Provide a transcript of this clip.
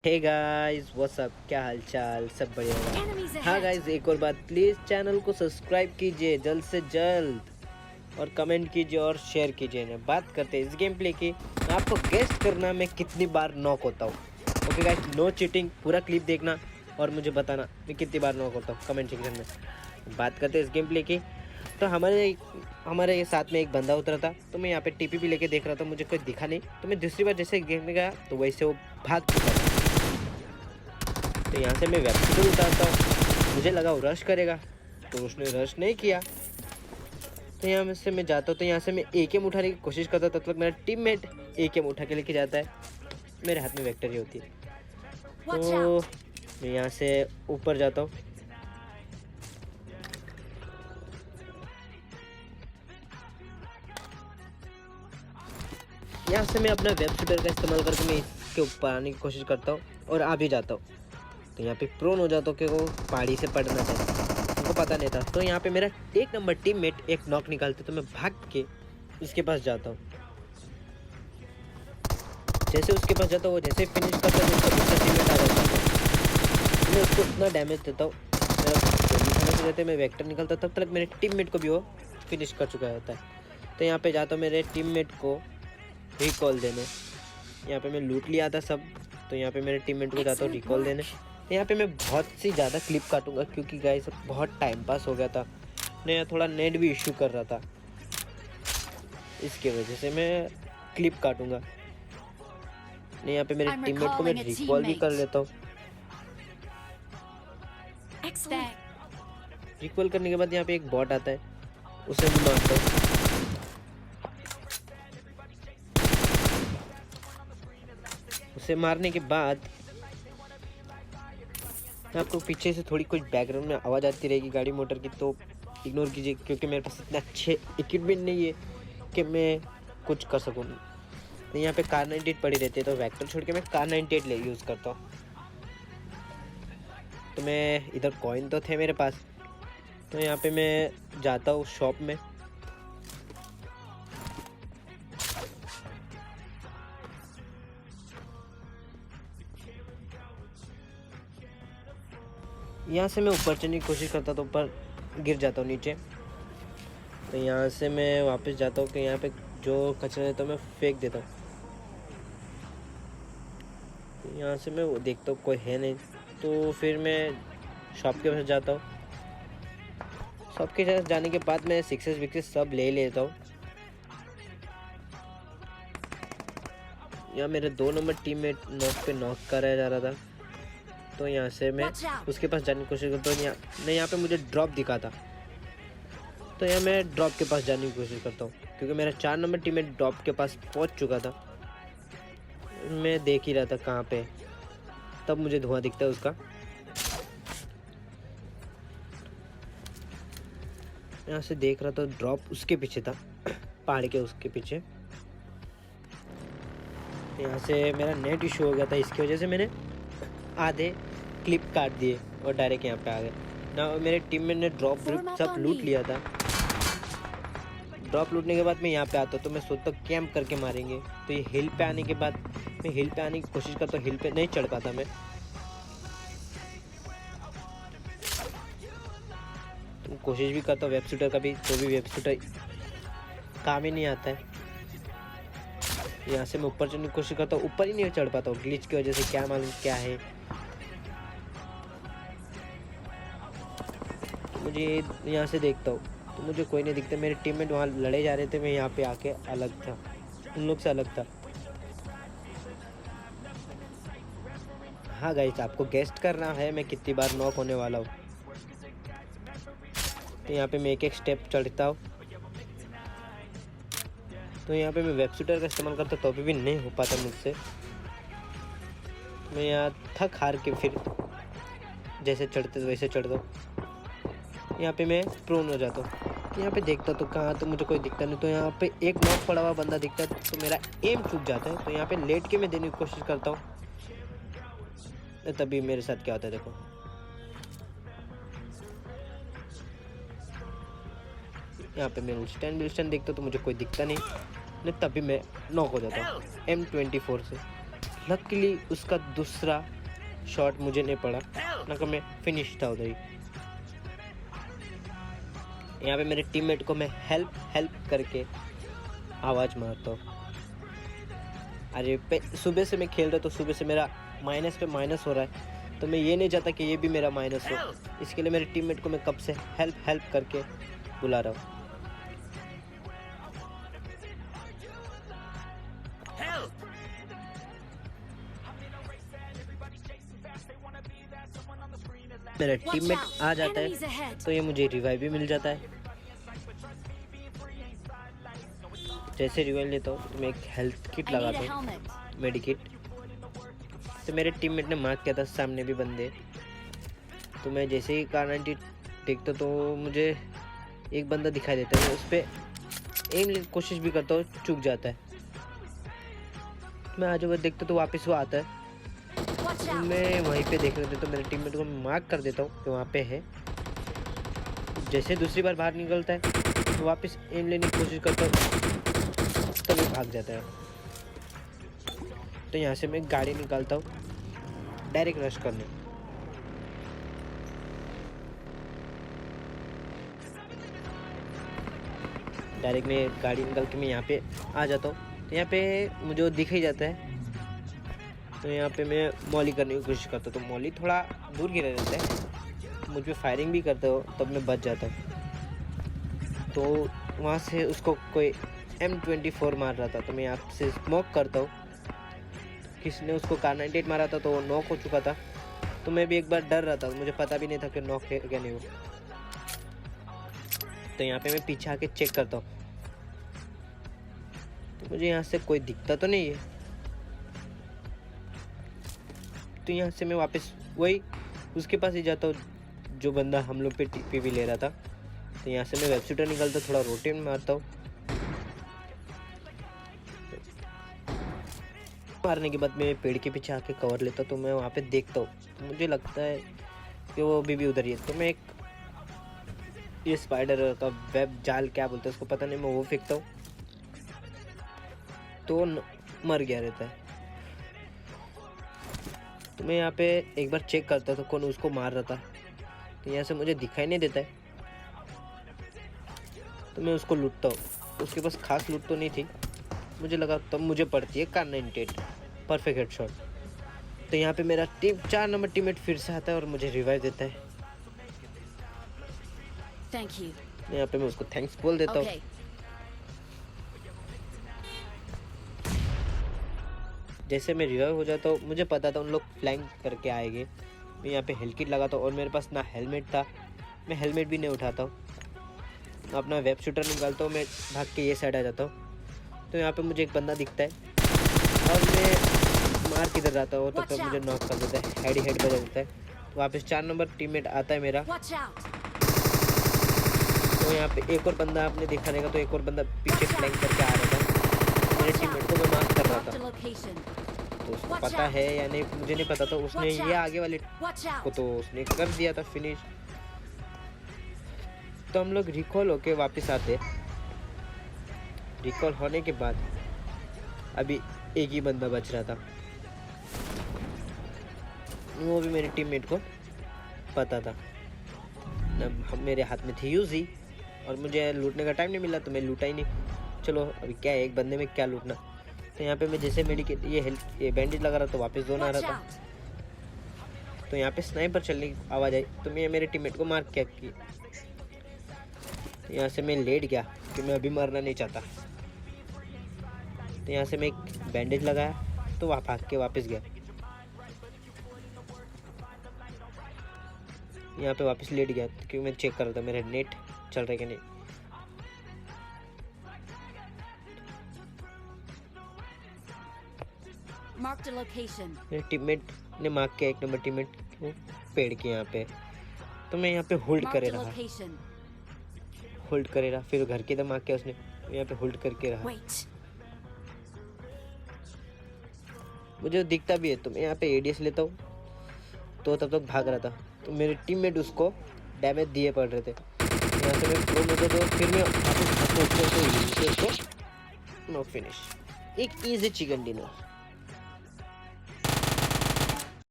Hey guys what's up, क्या हाल चाल? सब बढ़िया Enemies होगा। हाँ ahead! गाइस, एक और बात, प्लीज़ चैनल को सब्सक्राइब कीजिए जल्द से जल्द और कमेंट कीजिए और शेयर कीजिए ना। बात करते हैं इस गेम प्ले की। आपको गेस्ट करना मैं कितनी बार नॉक होता हूँ। ओके गाइस, नो चीटिंग, पूरा क्लिप देखना और मुझे बताना मैं कितनी बार नॉक होता हूँ कमेंट सेक्शन में। बात करते हैं इस गेम प्ले की। तो हमारे साथ में एक बंदा उतरा था, तो मैं यहाँ पे टीपी भी लेके देख रहा था, मुझे कोई दिखा नहीं। तो मैं दूसरी बार जैसे गेम में गया तो वैसे वो भाग चुका था। तो यहाँ से मैं वेब उतारता हूँ, मुझे लगा वो रश करेगा, तो उसने रश नहीं किया। तो यहाँ से मैं जाता हूँ, तो यहाँ से मैं एकेएम उठाने की कोशिश करता हूँ, तब तक मेरा टीममेट एकेएम उठा के लेके जाता है। मेरे हाथ में वेक्टर ही होती है। Watch तो out! मैं यहाँ से ऊपर जाता हूँ। यहाँ से मैं अपना वेब शूटर का इस्तेमाल करके मैं इसके ऊपर आने की कोशिश करता हूँ और आ भी जाता हूँ। तो यहाँ पे प्रोन हो जाता हूँ कि वो पहाड़ी से पड़ना था, उनको पता नहीं था। तो यहाँ पे मेरा एक नंबर टीममेट एक नॉक निकालते, तो मैं भाग के उसके पास जाता हूँ। जैसे उसके पास जाता हूँ, वो जैसे फिनिश करता है, उसका दूसरा टीममेट आ जाता है। मैं उसको इतना डैमेज देता हूँ, मेरा गोली खाने से रहते मैं वेक्टर निकलता, तब तक मेरे टीममेट को भी वो फिनिश कर चुका होता है। तो यहाँ पे जाता हूँ मेरे टीममेट को रिकॉल देने। यहाँ पे मैं लूट लिया था सब, तो यहाँ पे मेरे टीममेट को जाता हूँ Excellent रिकॉल देने। work! तो यहाँ पे मैं बहुत सी ज़्यादा क्लिप काटूंगा, क्योंकि गाइस बहुत टाइम पास हो गया था। मैं यहाँ थोड़ा नेट भी इशू कर रहा था, इसके वजह से मैं क्लिप काटूंगा। नहीं, यहाँ पे मेरे I'm टीममेट को मैं recalling a रिकॉल भी कर teammate. लेता हूँ। Excellent. रिकॉल करने के बाद यहाँ पे एक बॉट आता है, उसे भी मारता हूँ। उसे मारने के बाद आपको पीछे से थोड़ी कुछ बैकग्राउंड में आवाज़ आती रहेगी गाड़ी मोटर की, तो इग्नोर कीजिए, क्योंकि मेरे पास इतने अच्छे इक्विपमेंट नहीं है कि मैं कुछ कर सकूँ। तो यहाँ पे कार 98 पड़ी रहती है, तो वेक्टर छोड़ के मैं कार 98 ले यूज़ करता हूँ। तो मैं इधर कॉइन तो थे मेरे पास, तो यहाँ पे मैं जाता हूँ शॉप में। यहाँ से मैं ऊपर चढ़ने की कोशिश करता, तो ऊपर गिर जाता हूँ नीचे। तो यहाँ से मैं वापस जाता हूँ कि यहाँ पे जो कचरा है तो मैं फेंक देता हूँ। तो यहाँ से मैं वो देखता हूँ कोई है नहीं, तो फिर मैं शॉप के पास जाता हूँ। शॉप के पास जाने के बाद मैं सिक्सेस विक्सेस सब ले लेता हूँ। यहाँ मेरे 2 नंबर टीममेट नॉक पे नॉक कराया जा रहा था, तो यहाँ से मैं Watch out! उसके पास जाने की कोशिश करता हूँ। यहाँ पे मुझे ड्रॉप दिखा था, तो यहाँ मैं ड्रॉप के पास जाने की कोशिश करता हूँ, क्योंकि मेरा 4 नंबर टीममेट ड्रॉप के पास पहुँच चुका था। मैं देख ही रहा था कहाँ पे, तब मुझे धुआं दिखता है उसका। यहाँ से देख रहा था, ड्रॉप उसके पीछे था, पहाड़ के उसके पीछे। यहाँ से मेरा नेट इशू हो गया था, इसकी वजह से मैंने आधे क्लिप काट दिए और डायरेक्ट यहाँ पे आ गए ना। मेरे टीममेट ने ड्रॉप Form up सब on लूट me. लिया था। ड्रॉप लूटने के बाद मैं यहाँ पे आता हूँ, तो मैं सोचता हूँ कैंप करके मारेंगे। तो ये हिल पे आने के बाद मैं हिल पे आने की कोशिश करता हूँ, हिल पे नहीं चढ़ पाता मैं। तो कोशिश भी करता हूँ वेब शूटर का भी, तो भी वेब शूटर काम ही नहीं आता है। यहाँ से मैं ऊपर चढ़ने की कोशिश करता हूँ, ऊपर ही नहीं चढ़ पाता हूँ ग्लिच की वजह से, क्या मालूम क्या है। तो मुझे यहाँ से देखता हूँ, तो मुझे कोई नहीं दिखता। मेरे टीममेट वहाँ लड़े जा रहे थे, मैं यहाँ पे आके अलग था, उन लोग से अलग था। हाँ गाइस, आपको गेस्ट करना है मैं कितनी बार नॉक होने वाला हूँ। तो यहाँ पे मैं एक एक स्टेप चढ़ता हूँ। तो यहाँ पे मैं वेब शूटर का इस्तेमाल करता, तो अभी भी नहीं हो पाता मुझसे। मैं यहाँ थक हार के फिर जैसे चढ़ते वैसे चढ़ता हूँ। यहाँ पे मैं प्रोन हो जाता हूँ। तो यहाँ पे देखता तो कहाँ, तो मुझे कोई दिखता नहीं। तो यहाँ पे एक नॉक पड़ा हुआ बंदा दिखता है, तो मेरा एम चूक जाता है। तो यहाँ पे लेट के मैं देने की कोशिश करता हूँ, तभी मेरे साथ क्या होता है देखो। यहाँ पे मैं विल्स्टन देखता हूँ, तो मुझे कोई दिखता नहीं, तभी मैं नॉक हो जाता हूँ M24 से। लकीली उसका दूसरा शॉट मुझे नहीं पड़ा, ना कि मैं फिनिश था उधर ही। यहाँ पे मेरे टीममेट को मैं हेल्प करके आवाज़ मारता हूँ। अरे सुबह से मैं खेल रहा, तो सुबह से मेरा माइनस पे माइनस हो रहा है, तो मैं ये नहीं चाहता कि ये भी मेरा माइनस हो। इसके लिए मेरे टीममेट को मैं कब से हेल्प करके बुला रहा हूँ। मेरा Watch टीममेट out. आ जाता Enemies है ahead. तो ये मुझे रिवाइव भी मिल जाता है। जैसे रिवाइव लेता हूँ तो मैं एक health kit I need a लगाता हूँ, helmet. मेडिकिट। तो मेरे टीममेट ने मार्क किया था सामने भी बंदे, तो मैं जैसे ही कार 90 देखता तो मुझे एक बंदा दिखाई देता है, उस पर एम की कोशिश भी करता हूँ, चूक जाता है। मैं आजू बाजू देखता तो वापस वो आता है। Watch out. मैं वहीं पे देख रहे थे तो मेरे टीममेट को मार्क कर देता हूँ कि वहाँ पे है। जैसे दूसरी बार बाहर निकलता है तो वापस एम लेने की कोशिश करता हूँ, तभी भाग जाता है। तो यहाँ से मैं गाड़ी निकालता हूँ डायरेक्ट रश करने। डायरेक्ट मैं गाड़ी निकाल के मैं यहाँ पे आ जाता हूँ। तो यहाँ पे मुझे वो दिख ही जाता है, तो यहाँ पे मैं मॉली करने की कोशिश करता हूँ। तो मॉली थोड़ा दूर गिरा रहता है, मुझ पे फायरिंग भी करता हो तब मैं बच जाता हूँ। तो वहाँ से उसको कोई M24 मार रहा था, तो मैं यहाँ से स्मोक करता हूँ। किसी ने उसको कार 98 मारा था तो वो नॉक हो चुका था। तो मैं भी एक बार डर रहा था, मुझे पता भी नहीं था कि नॉक है क्या नहीं वो। तो यहाँ पे मैं पीछे आके चेक करता हूँ, तो मुझे यहाँ से कोई दिखता तो नहीं है। तो यहाँ से मैं वापस वही उसके पास ही जाता हूँ जो बंदा हम लोग पे टीपी भी ले रहा था। तो यहाँ से मैं वेब शूटर निकालता, थोड़ा रोटेट मारता हूँ। मारने के बाद मैं पेड़ के पीछे आके कवर लेता हूँ, तो मैं वहाँ पे देखता हूँ, तो मुझे लगता है कि वो अभी भी उधर ही है। तो मैं एक ये स्पाइडर का वेब जाल क्या बोलते हैं उसको पता नहीं, मैं वो फेंकता हूँ तो मर गया रहता है। तो मैं यहाँ पे एक बार चेक करता था कौन उसको मार रहा था, तो यहाँ से मुझे दिखाई नहीं देता है। तो मैं उसको लूटता हूँ, उसके पास खास लूट तो नहीं थी, मुझे लगा तब मुझे पड़ती है कार 98 परफेक्ट हेडशॉट। तो यहाँ पे मेरा 4 नंबर टीममेट फिर से आता है और मुझे रिवाइव देता है। Thank you. यहाँ पे मैं उसको थैंक्स बोल देता हूँ। Okay. जैसे मैं रिवाइव हो जाता हूँ, मुझे पता था उन लोग फ्लैंक करके आएंगे। मैं यहाँ पे हेल्थ किट लगाता हूँ और मेरे पास ना हेलमेट था, मैं हेलमेट भी नहीं उठाता हूँ। अपना वेब शूटर निकालता हूँ, मैं भाग के ये साइड आ जाता हूँ। तो यहाँ पे मुझे एक बंदा दिखता है और मैं मार किधर जाता हूँ तब तक मुझे नॉक कर देता है, हेड बजा देता है। वापस 4 नंबर टीममेट आता है मेरा। Watch out. तो यहाँ पे एक और बंदा आपने देखा रहेगा, तो एक और बंदा पीछे फ्लैंक करके आ रहा था, मेरे टीममेट को मैं मार्क कर रहा Marked a था। location. तो उसको पता है या नहीं मुझे नहीं पता, तो उसने ये आगे वाले Watch को out. तो उसने कर दिया था फिनिश। तो हम लोग रिकॉल होके वापस आते। रिकॉल होने के बाद अभी एक ही बंदा बच रहा था, वो भी मेरे टीममेट को पता था। मेरे हाथ में थी यूजी और मुझे लूटने का टाइम नहीं मिला, तो मैं लूटा ही नहीं। चलो अभी क्या है, एक बंदे में क्या लूटना। तो यहाँ पे मैं जैसे मेडिकेट ये बैंडेज लगा रहा था, वापस जोन आ Watch रहा था। out. तो यहाँ पे स्नाइपर चलने की आवाज़ आई, तो मैं मेरे टीममेट को मार क्या की। यहाँ से मैं लेट गया कि मैं अभी मरना नहीं चाहता। तो यहाँ से मैं एक बैंडेज लगाया तो वहाँ भाग के वापस गया। यहाँ पे वापस लेट गया क्योंकि मैं चेक कर रहा था मेरा नेट चल रहा है कि नहीं। Marked a location. मेरे टीममेट ने मार्क किया 1 नंबर टीममेट को पेड़ के यहाँ पे। तो मैं यहाँ पे होल्ड Marked करे a रहा, location. होल्ड करे रहा। फिर घर के इधर मार्क किया उसने, यहाँ पे होल्ड करके रहा। Wait. मुझे दिखता भी है तो मैं यहाँ पे एडीएस लेता हूँ, तो तब तक भाग रहा था। तो मेरे टीममेट उसको डैमेज दिए पड़ रहे थे। यहाँ से मैं फ्लो में तो फिर मैं उसको नॉक फिनिश। एक इजी चिकन डिनर।